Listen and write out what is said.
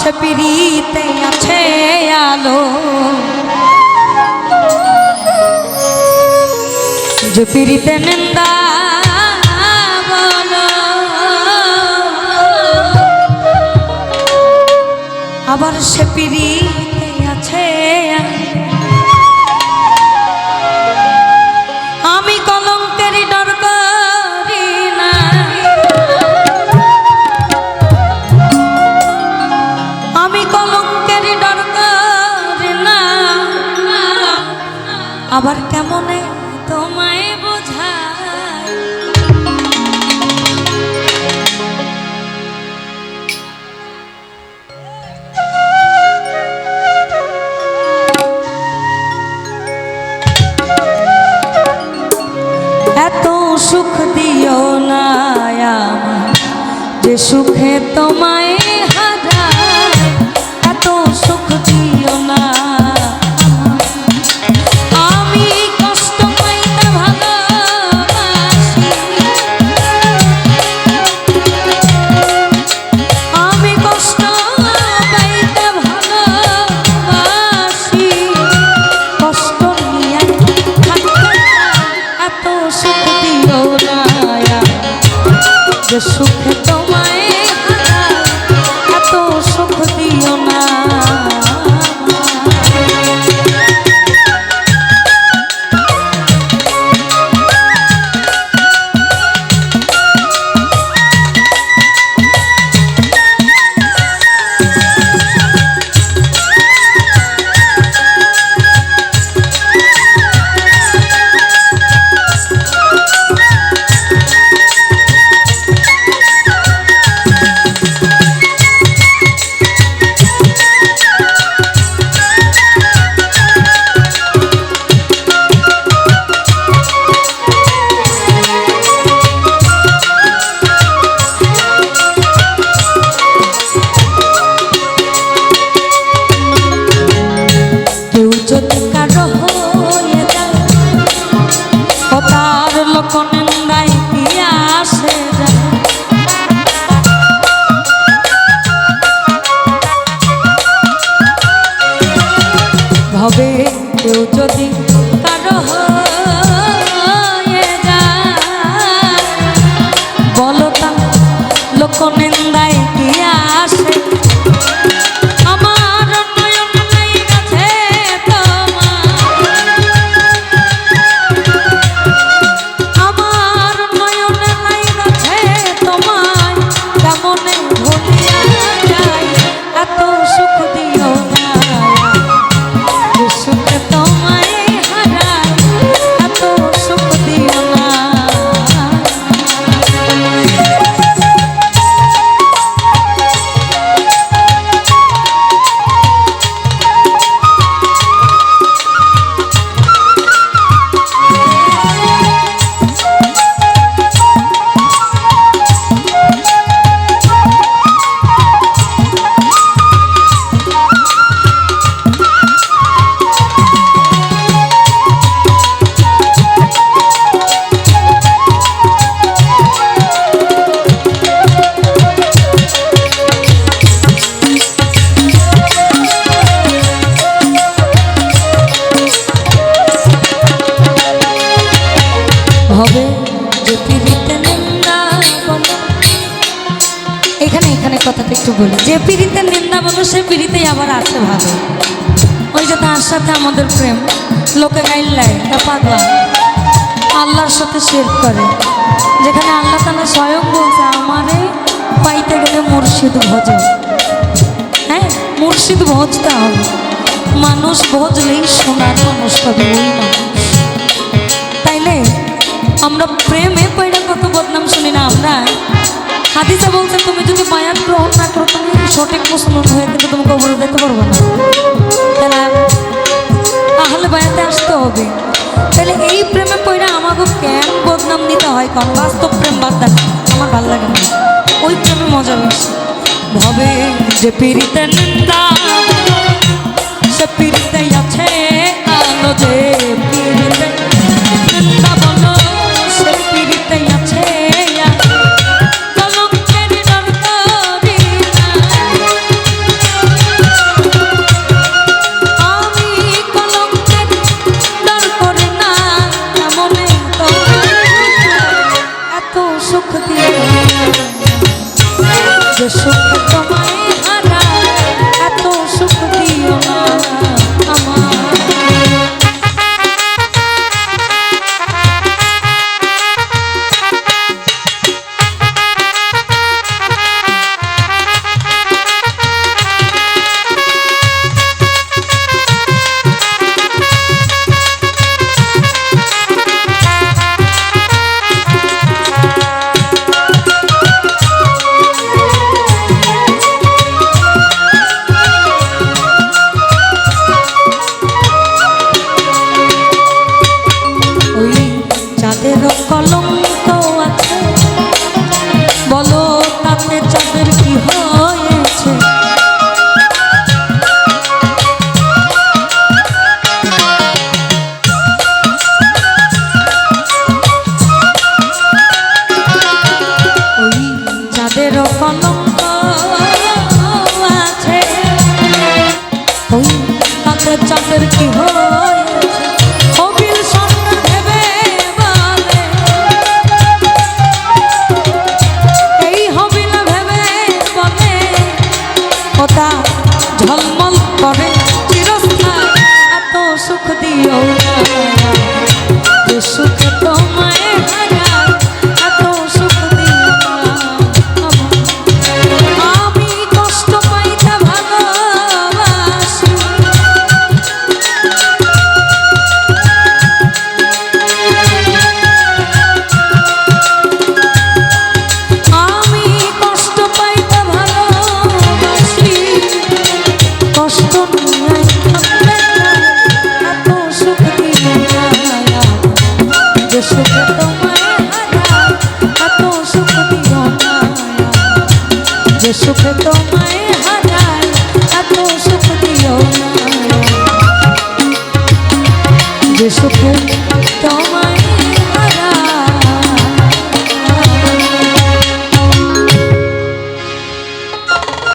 সে পিড়িতে আছে আলো, যে পিড়িতে নিন্দা বলো, আবার সে পিড়িতে আছে আমি কলঙ্কের ডর করি না, আমি কলঙ্কের ডর করি না, আবার কেমনে তোমায় বোঝাই এত সুখ দিও না আমার যে সুখে তোমায় হারাই, এত সুখ দিও না আমি কষ্ট পাইতে ভালোবাসি, আমি কষ্ট পাইতে ভালোবাসি, কষ্ট নিয়ে থাকতে এত সুখ দিও না যে সুখে তোমায় হারাই, এত সুখ দিও না। হবে কেউ যদি কারো হয়ে যায়, বলো তা লোক নিন্দায় কি আসে, আমার নয়ন নাই কাছে তোমার, আমার নয়ন নাই কাছে তোমায়, কেমনে ভুলিয়া যায় এত সুখ দিও না সুখে তোমায় হারাই, এত সুখ দিও না। হবে যে পিড়িতে নিন্দা বলো, এখানে এখানে কথাটা একটু বলি, যে পিড়িতে নিন্দা বলো সে পিড়িতেই আবার আছে ভালো, ওই যে তার সাথে আমাদের প্রেম লোকে গাইল্লায় তা পাগলা আল্লাহর সাথে শের করে, যেখানে আল্লাহ তাআলা স্বয়ং বলছে আমারে পাইতে গেলে মুর্শিদ ভজ, হ্যাঁ মুর্শিদ ভজতে হবে, মানুষ ভজলেই সোনার মানুষ হবে ওই মানুষ, তাইলে আমরা প্রেমে পয়লা কত বদনাম শুনি না আমরা, হাদিসে বলছে তুমি যদি বায়াত গ্রহণ না করো তুমি সঠিক মুসলমান হয়ে কিন্তু তুমি কবরে যেতে পারবো না, তাহলে বায়াতে আসতে হবে, তাহলে এই প্রেমে পয়লা আমাকে কেন বদনাম নিতে হয়, কারণ বাস্তব প্রেম বাদ দেন আমার ভালো লাগে না, ওই প্রেমে মজা বেশি। ভবে যে পিড়িতে নিন্দা সে পিড়িতে আছে আলো, যে পিড়িতে নিন্দা বলো সে পিড়িতে আছে কলঙ্কের ডর করি না, যে সুখে তোমায় হারায় এত সুখ দিও না আমার। চাঁদের কলঙ্ক আছে বলো তাতে চাঁদের কি হয়েছে, ওই চাঁদের কলঙ্ক আছে ওই তাতে চাঁদের কি হয়েছে। কবির সন্তান ভেবে বলে এই হবি না ভেবে বলে ওটা ঝলমল করে চিরস্থায়ী এত সুখ দিও না যে সুখে তোমায় হারায় এত সুখ দিও না আমি কষ্ট পাইতে ভালোবাসি আমি কষ্ট পাইতে ভালোবাসি কষ্ট নিয়ে এত সুখ দিও না যে সুখে তোমায় হারায় এত সুখ দিও না যে সুখে তোমায় হারায় এত সুখ দিও না যে সুখে